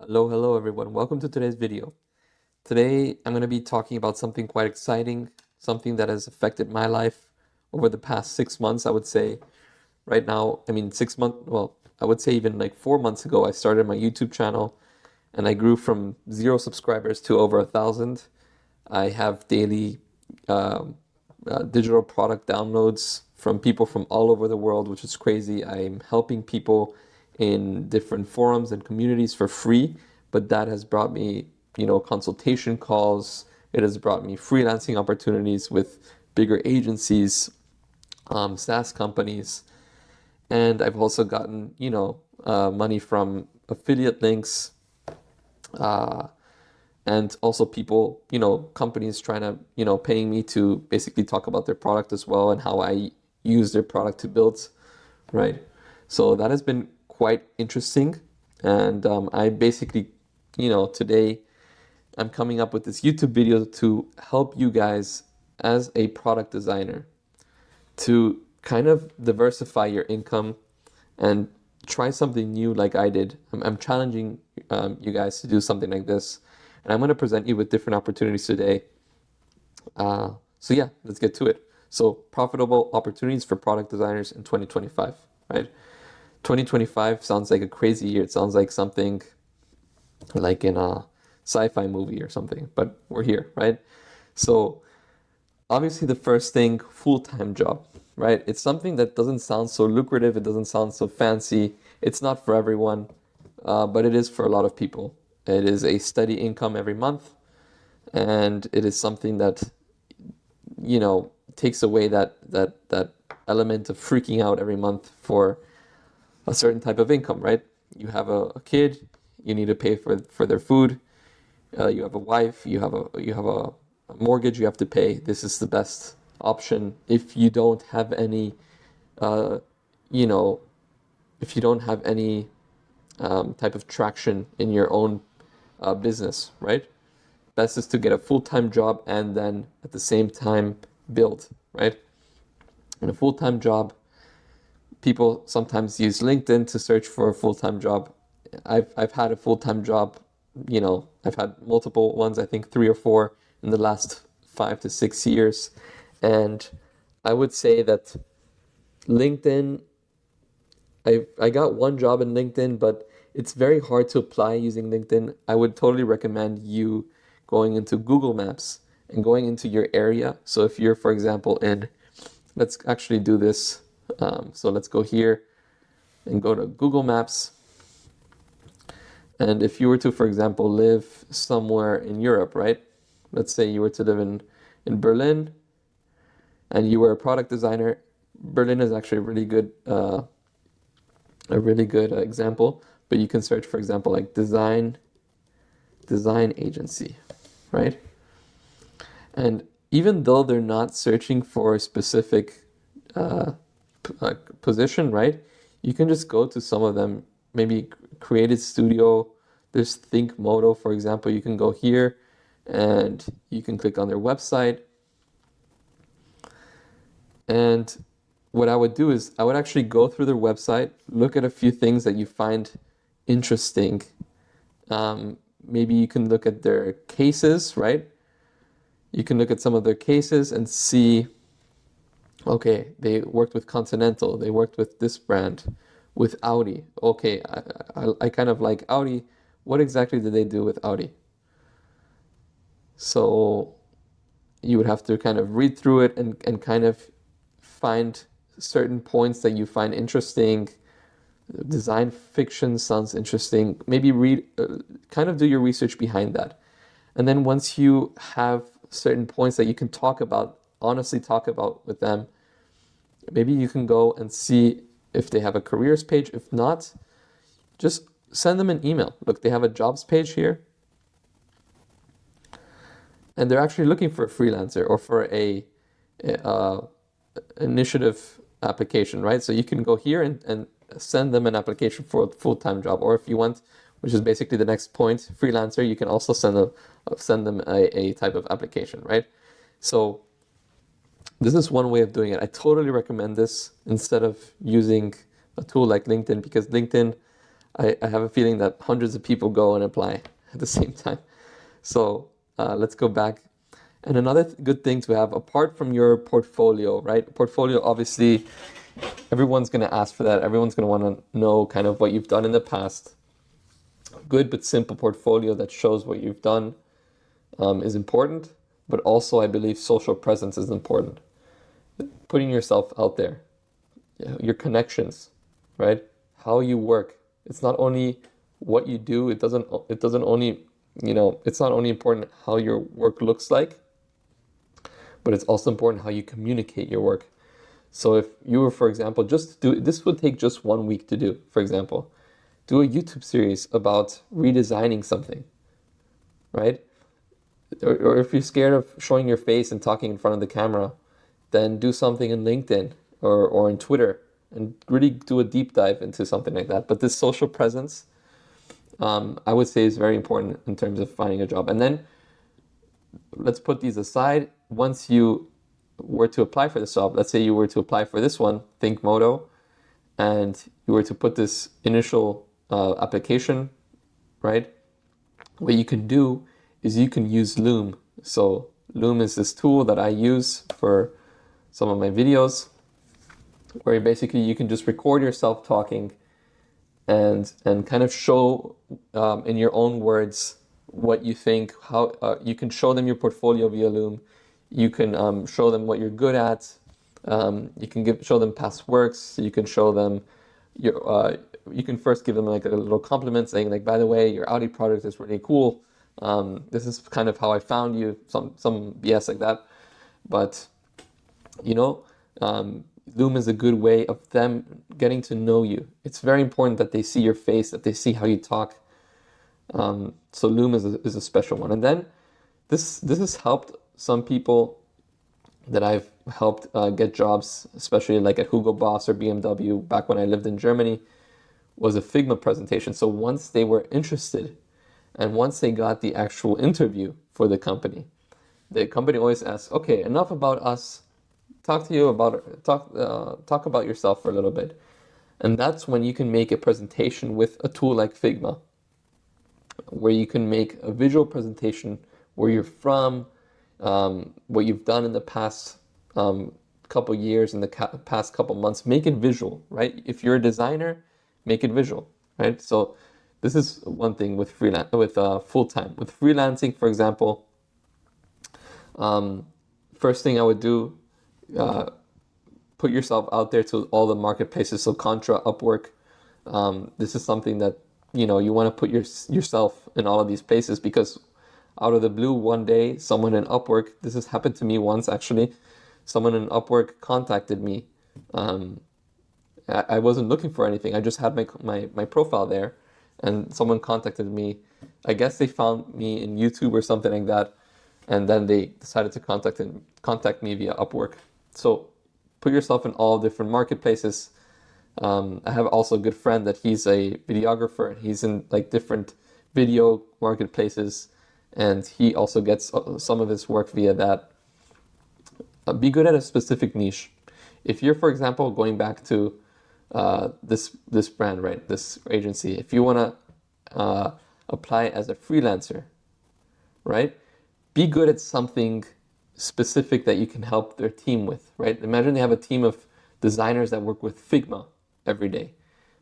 Hello everyone. Welcome to today's video. Today I'm going to be talking about something quite exciting, something that has affected my life over the past 6 months, I would say. Right now, 6 months, well, I would say even like 4 months ago, I started my YouTube channel and I grew from 0 subscribers to over 1,000. I have daily digital product downloads from people from all over the world, which is crazy. I'm helping people in different forums and communities for free, but that has brought me, consultation calls. It has brought me freelancing opportunities with bigger agencies, SaaS companies, and I've also gotten, money from affiliate links, uh, and also people, companies trying to, paying me to basically talk about their product as well and how I use their product to build, right? So that has been quite interesting. And I basically, today I'm coming up with this YouTube video to help you guys as a product designer to kind of diversify your income and try something new like I did. I'm challenging you guys to do something like this. And I'm going to present you with different opportunities today. So yeah, let's get to it. So profitable opportunities for product designers in 2025, right? 2025 sounds like a crazy year. It sounds like something like in a sci-fi movie or something, but we're here, right? So obviously the first thing, full-time job, right? It's something that doesn't sound so lucrative. It doesn't sound so fancy. It's not for everyone, but it is for a lot of people. It is a steady income every month, and it is something that, takes away that element of freaking out every month for a certain type of income, right? You have a kid, you need to pay for their food. You have a wife, you have a mortgage you have to pay. This is the best option if you don't have any, you know, if you don't have any type of traction in your own business, right? Best is to get a full-time job and then at the same time build, right? In a full-time job, people sometimes use LinkedIn to search for a full-time job. I've had a full-time job, I've had multiple ones, I think 3 or 4 in the last 5 to 6 years. And I would say that LinkedIn, I got one job in LinkedIn, but it's very hard to apply using LinkedIn. I would totally recommend you going into Google Maps and going into your area. So if you're, for example, let's actually do this. So let's go here and go to Google Maps. And if you were to, for example, live somewhere in Europe, right? Let's say you were to live in Berlin and you were a product designer. Berlin is actually a really good example, but you can search, for example, like design agency, right? And even though they're not searching for a specific position, right? You can just go to some of them, maybe Creative Studio. There's Think Modo, for example. You can go here and you can click on their website. And what I would do is I would actually go through their website, look at a few things that you find interesting. Maybe you can look at their cases, right? You can look at some of their cases and see, okay, they worked with Continental, they worked with this brand, with Audi. Okay, I kind of like Audi. What exactly did they do with Audi? So you would have to kind of read through it and kind of find certain points that you find interesting. Design fiction sounds interesting. Maybe read, kind of do your research behind that. And then once you have certain points that you can honestly talk about with them, maybe you can go and see if they have a careers page. If not, just send them an email. Look, they have a jobs page here. And they're actually looking for a freelancer or for a initiative application, right? So you can go here and send them an application for a full-time job. Or if you want, which is basically the next point, freelancer, you can also send them a type of application, right? So this is one way of doing it. I totally recommend this instead of using a tool like LinkedIn, because LinkedIn, I have a feeling that hundreds of people go and apply at the same time. So let's go back. And another good thing to have, apart from your portfolio, right? Portfolio, obviously, everyone's going to ask for that. Everyone's going to want to know kind of what you've done in the past. Good but simple portfolio that shows what you've done is important. But also, I believe social presence is important. Putting yourself out there, your connections, right? How you work. It's not only what you do. It doesn't only, it's not only important how your work looks like, but it's also important how you communicate your work. So if you were, for example, this would take just 1 week to do, for example, do a YouTube series about redesigning something, right? Or if you're scared of showing your face and talking in front of the camera, then do something in LinkedIn or in Twitter and really do a deep dive into something like that. But this social presence, I would say, is very important in terms of finding a job. And then let's put these aside. Once you were to apply for this job, let's say you were to apply for this one, Think Moto, and you were to put this initial application, right? What you can do is you can use Loom. So Loom is this tool that I use for some of my videos, where basically you can just record yourself talking and kind of show in your own words what you think, how you can show them your portfolio via Loom. You can show them what you're good at. You can show them past works. You can show them you can first give them like a little compliment saying like, by the way, your Audi product is really cool. This is kind of how I found you, some BS like that. But Loom is a good way of them getting to know you. It's very important that they see your face, that they see how you talk. So Loom is a special one. And then this has helped some people that I've helped get jobs, especially like at Hugo Boss or BMW back when I lived in Germany, was a Figma presentation. So once they were interested and once they got the actual interview for the company always asks, okay, enough about us. Talk about yourself for a little bit. And that's when you can make a presentation with a tool like Figma, where you can make a visual presentation where you're from, what you've done in the past couple years, in the past couple months. Make it visual, right? If you're a designer, make it visual, right? So this is one thing with full-time. With freelancing, for example, first thing I would do, put yourself out there to all the marketplaces. So Contra, Upwork. This is something that you want to put yourself in all of these places, because out of the blue one day, someone in Upwork, this has happened to me once actually, someone in Upwork contacted me. I wasn't looking for anything. I just had my profile there, and someone contacted me. I guess they found me in YouTube or something like that, and then they decided to contact me via Upwork. So put yourself in all different marketplaces. I have also a good friend that he's a videographer. He's in like different video marketplaces, and he also gets some of his work via that. Be good at a specific niche. If you're, for example, going back to this brand, right, this agency, if you want to apply as a freelancer, right, be good at something specific that you can help their team with, right? Imagine they have a team of designers that work with Figma every day,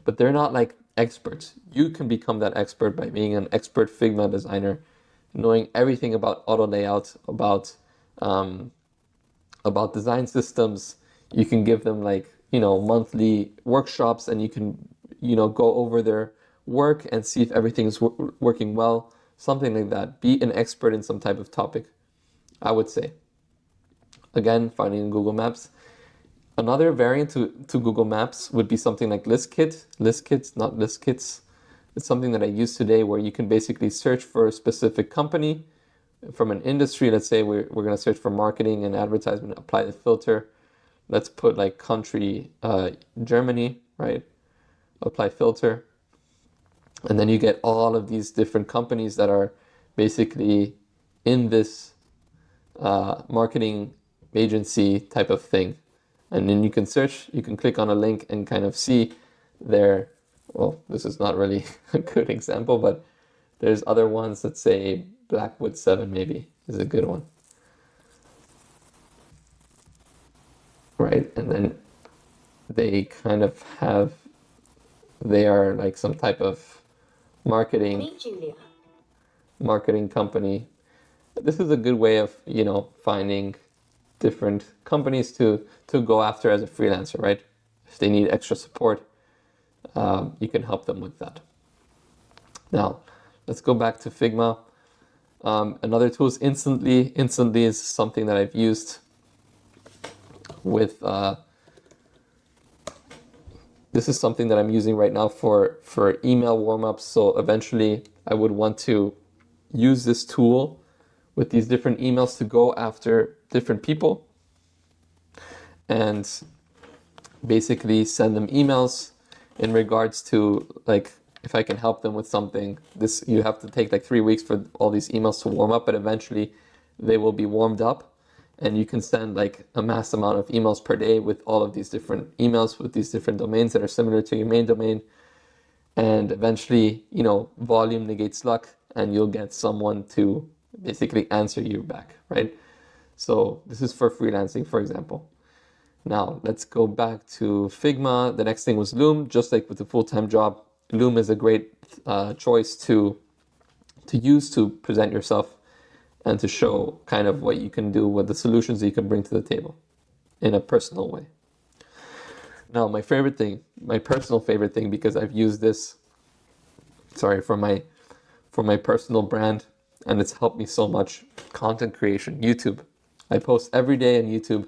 but they're not like experts. You can become that expert by being an expert Figma designer, knowing everything about auto layout, about design systems. You can give them like, monthly workshops, and you can, go over their work and see if everything's working well, something like that. Be an expert in some type of topic, I would say. Again, finding in Google Maps. Another variant to Google Maps would be something like ListKit. ListKits, not ListKits. It's something that I use today, where you can basically search for a specific company from an industry. Let's say we're going to search for marketing and advertisement, apply the filter. Let's put like country, Germany, right? Apply filter. And then you get all of these different companies that are basically in this marketing agency type of thing. And then you can search, you can click on a link and kind of see their well, this is not really a good example, but there's other ones that say Blackwood 7 maybe is a good one. Right? And then they kind of have, they are like some type of marketing company. This is a good way of, finding different companies to go after as a freelancer, right? If they need extra support, you can help them with that. Now, let's go back to Figma. Another tool is Instantly. Instantly is something that I've used with, this is something that I'm using right now for email warm-ups. So eventually I would want to use this tool with these different emails to go after different people and basically send them emails in regards to, like, if I can help them with something. This, you have to take like 3 weeks for all these emails to warm up, but eventually they will be warmed up and you can send like a mass amount of emails per day with all of these different emails with these different domains that are similar to your main domain. And eventually, volume negates luck and you'll get someone to basically answer you back, right? So this is for freelancing, for example. Now let's go back to Figma. The next thing was Loom. Just like with the full-time job, Loom is a great choice to use to present yourself and to show kind of what you can do with the solutions that you can bring to the table in a personal way. Now, my personal favorite thing, because I've used this, for my personal brand, and it's helped me so much, content creation, YouTube. I post every day on YouTube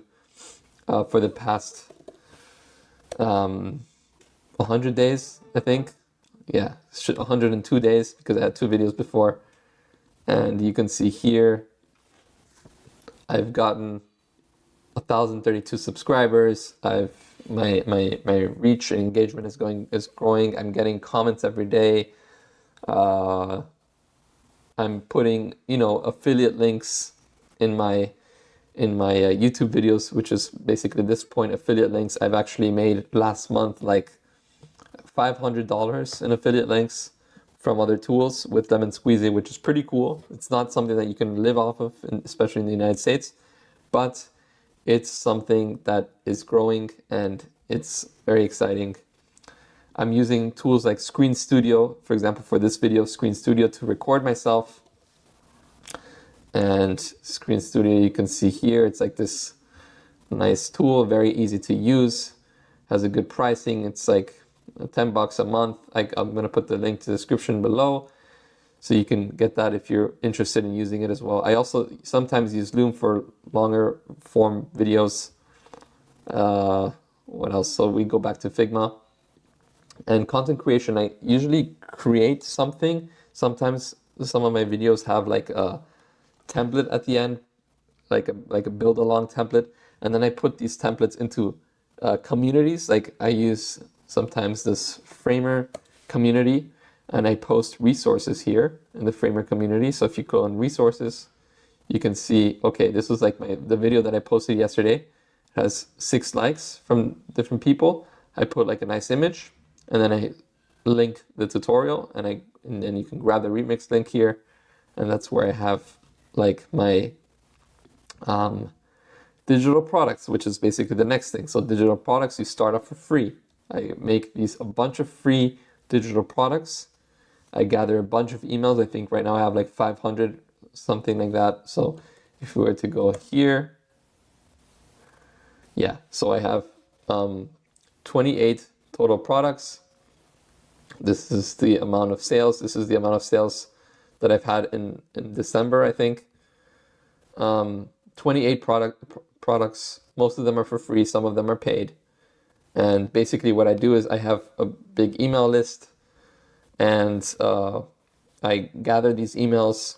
for the past 100 days, I think. Yeah, 102 days, because I had 2 videos before. And you can see here, I've gotten 1,032 subscribers. My reach and engagement is growing. I'm getting comments every day. I'm putting, affiliate links in my YouTube videos, which is basically this point, affiliate links. I've actually made last month like $500 in affiliate links from other tools with Lemon Squeezy, which is pretty cool. It's not something that you can live off of, especially in the United States, but it's something that is growing and it's very exciting. I'm using tools like Screen Studio, for example, for this video, Screen Studio, to record myself. And Screen Studio, you can see here, it's like this nice tool, very easy to use, has a good pricing. It's like $10 a month. I'm going to put the link to the description below so you can get that if you're interested in using it as well. I also sometimes use Loom for longer form videos. What else? So we go back to Figma. And content creation, I usually create something. Sometimes some of my videos have like a template at the end, like a build along template, and then I put these templates into communities. Like I use sometimes this Framer community, and I post resources here in the Framer community. So if you go on resources, you can see, okay, this was like the video that I posted yesterday. It has 6 likes from different people. I put like a nice image, and then I link the tutorial, and then you can grab the remix link here, and that's where I have like my digital products, which is basically the next thing. So digital products, you start off for free. I make a bunch of free digital products. I gather a bunch of emails. I think right now I have like 500, something like that. So if we were to go here, yeah, so I have 28 total products. This is the amount of sales. This is the amount of sales that I've had in December, I think. 28 products. Most of them are for free. Some of them are paid. And basically what I do is I have a big email list, and I gather these emails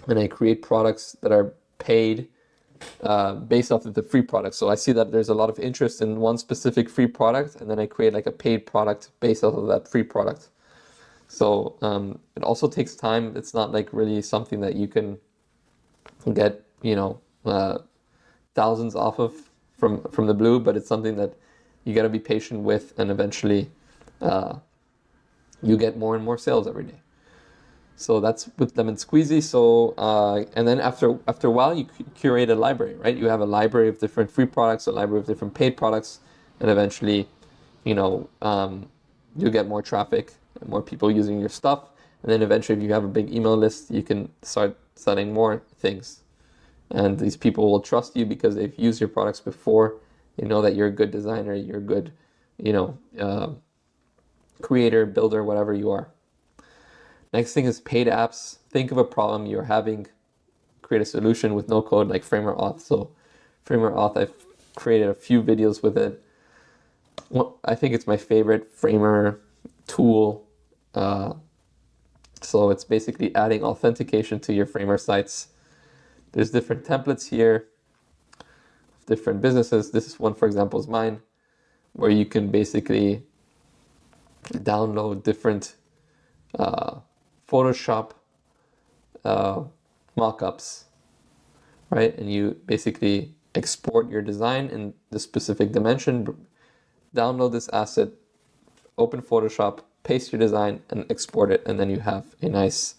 and I create products that are paid based off of the free product. So I see that there's a lot of interest in one specific free product, and then I create like a paid product based off of that free product. So it also takes time. It's not like really something that you can get, thousands off of from the blue, but it's something that you got to be patient with, and eventually you get more and more sales every day. So that's with lemon squeezy. So and then after a while, you curate a library, right? You have a library of different free products, a library of different paid products, and eventually, you'll get more traffic, and more people using your stuff, and then eventually, if you have a big email list, you can start selling more things, and these people will trust you because they've used your products before. They know that you're a good designer, you're a good, creator, builder, whatever you are. Next thing is paid apps. Think of a problem you're having, create a solution with no code like Framer Auth. So Framer Auth, I've created a few videos with it. Well, I think it's my favorite Framer tool. So it's basically adding authentication to your Framer sites. There's different templates here, different businesses. This is one, for example, is mine, where you can basically download different Photoshop mockups, right? And you basically export your design in the specific dimension, download this asset, open Photoshop, paste your design, and export it, and then you have a nice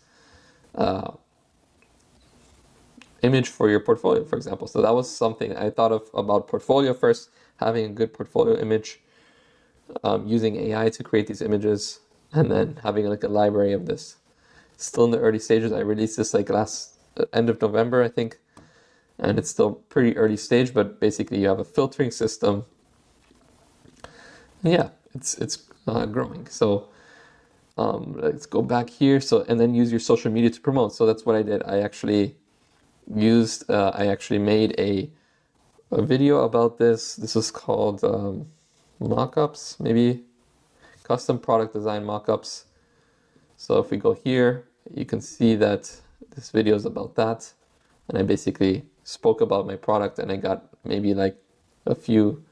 image for your portfolio, for example. So that was something I thought of about portfolio first, having a good portfolio image, using AI to create these images, and then having like a library of this. Still in the early stages. I released this like end of November, I think, and it's still pretty early stage, but basically you have a filtering system. Yeah, it's growing. So let's go back here. So, and then use your social media to promote. So that's what I did. I actually made a video about this. This is called mockups, maybe custom product design mockups. So if we go here, you can see that this video is about that. And I basically spoke about my product, and I got maybe like a few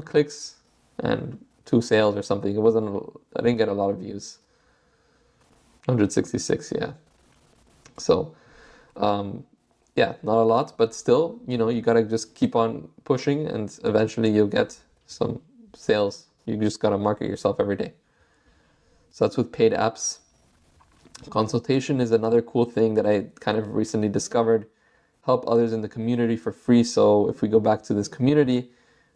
clicks and 2 sales or something. I didn't get a lot of views. 166, yeah. So, yeah, not a lot, but still, you gotta just keep on pushing, and eventually you'll get some sales. You just gotta market yourself every day. So that's with paid apps. Consultation is another cool thing that I kind of recently discovered. Help others in the community for free. So if we go back to this community,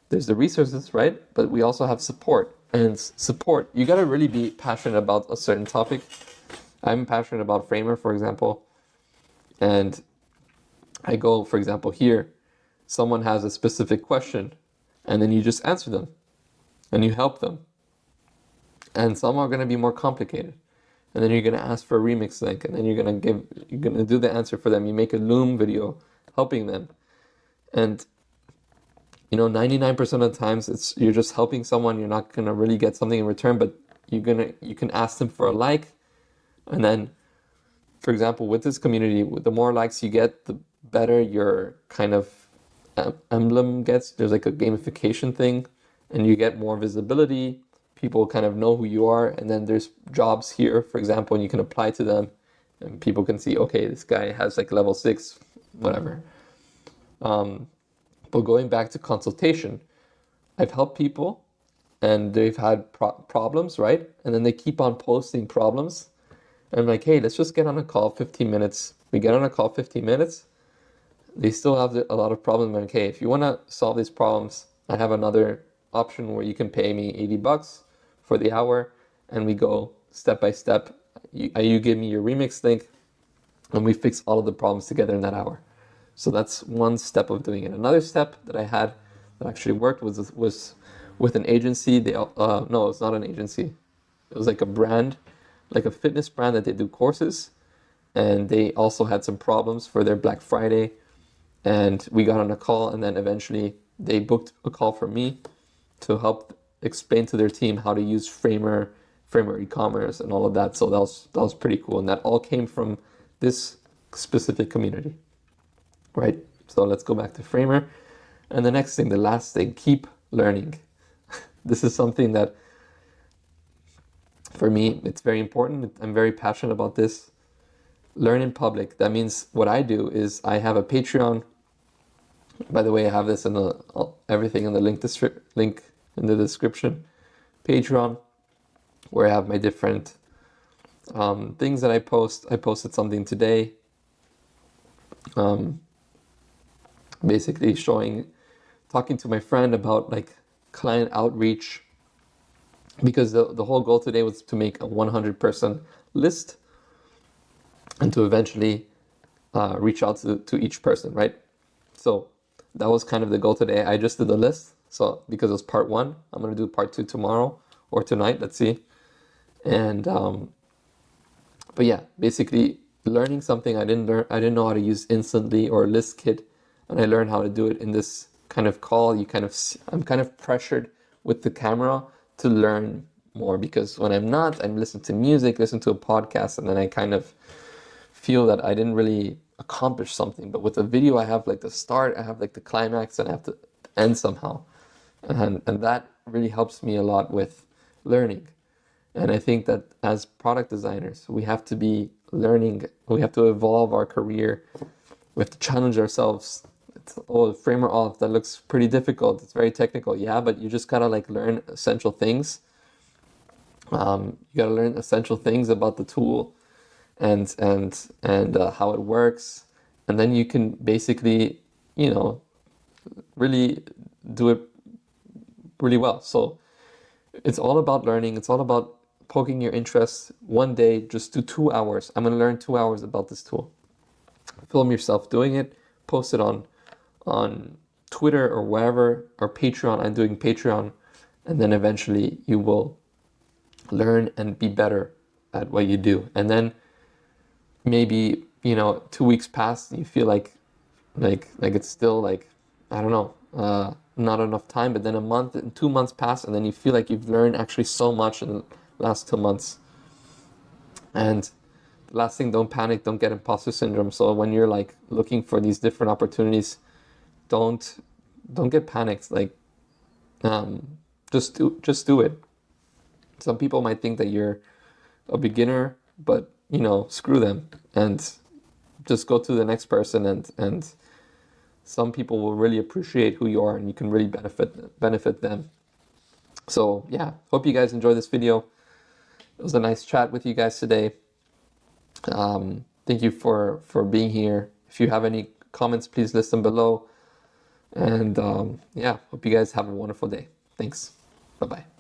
there's the resources, right? But we also have support. And support, you got to really be passionate about a certain topic. I'm passionate about Framer, for example. And I go, for example, here, someone has a specific question, and then you just answer them and you help them. And some are going to be more complicated. And then you're going to ask for a remix link, and then you're going to do the answer for them. You make a Loom video helping them. And 99% of the times you're just helping someone. You're not going to really get something in return, but you can ask them for a like. And then, for example, with this community, the more likes you get, the better your kind of emblem gets. There's like a gamification thing, and you get more visibility. People kind of know who you are, and then there's jobs here, for example, and you can apply to them, and people can see, okay, this guy has like level 6, whatever. But going back to consultation, I've helped people, and they've had problems, right? And then they keep on posting problems, and I'm like, hey, let's just get on a call 15 minutes. We get on a call 15 minutes. They still have a lot of problems. I'm like, hey, if you want to solve these problems, I have another option where you can pay me $80 for the hour, and we go step by step. You give me your remix link, and we fix all of the problems together in that hour. So that's one step of doing it. Another step that I had that actually worked was with an agency. No, it's not an agency. It was like a brand, like a fitness brand that they do courses, and they also had some problems for their Black Friday. And we got on a call, and then eventually they booked a call for me to help explain to their team how to use Framer e-commerce and all of that. So that was pretty cool. And that all came from this specific community, right? So let's go back to Framer. And the next thing, the last thing, keep learning. This is something that, for me, it's very important. I'm very passionate about this. Learn in public. That means what I do is I have a Patreon. By the way, I have this in everything in the link in the description. Patreon. where I have my different things that I post. I posted something today, basically talking to my friend about like client outreach, because the whole goal today was to make a 100-person list and to eventually reach out to each person, right? So that was kind of the goal today. I just did the list. So because it was part 1, I'm going to do part 2 tomorrow or tonight, let's see. And but yeah, basically learning something I didn't know how to use instantly, or ListKit, and I learned how to do it in this kind of call. I'm kind of pressured with the camera to learn more, because when I'm not, I'm listening to music, listen to a podcast, and then I kind of feel that I didn't really accomplish something. But with a video, I have like the start, I have like the climax, and I have to end somehow. And that really helps me a lot with learning. And I think that as product designers, we have to be learning, we have to evolve our career, we have to challenge ourselves. Framer off, that looks pretty difficult, it's very technical, yeah, but you just gotta like learn essential things. You gotta learn essential things about the tool and how it works, and then you can basically, really do it really well. So it's all about learning, it's all about poking your interest. One day, just do 2 hours. I'm going to learn 2 hours about this tool. Film yourself doing it, post it on Twitter or wherever, or Patreon. I'm doing Patreon. And then eventually you will learn and be better at what you do. And then maybe, 2 weeks pass, you feel like it's still like, I don't know, not enough time, but then a month and 2 months pass, and then you feel like you've learned actually so much in the last 2 months. And the last thing, don't panic, don't get imposter syndrome. So when you're like looking for these different opportunities, don't get panicked. Like, just do it. Some people might think that you're a beginner, but screw them and just go to the next person, and some people will really appreciate who you are, and you can really benefit them. So yeah, hope you guys enjoyed this video. It was a nice chat with you guys today. Thank you for being here. If you have any comments, please list them below. And yeah, hope you guys have a wonderful day. Thanks. Bye-bye.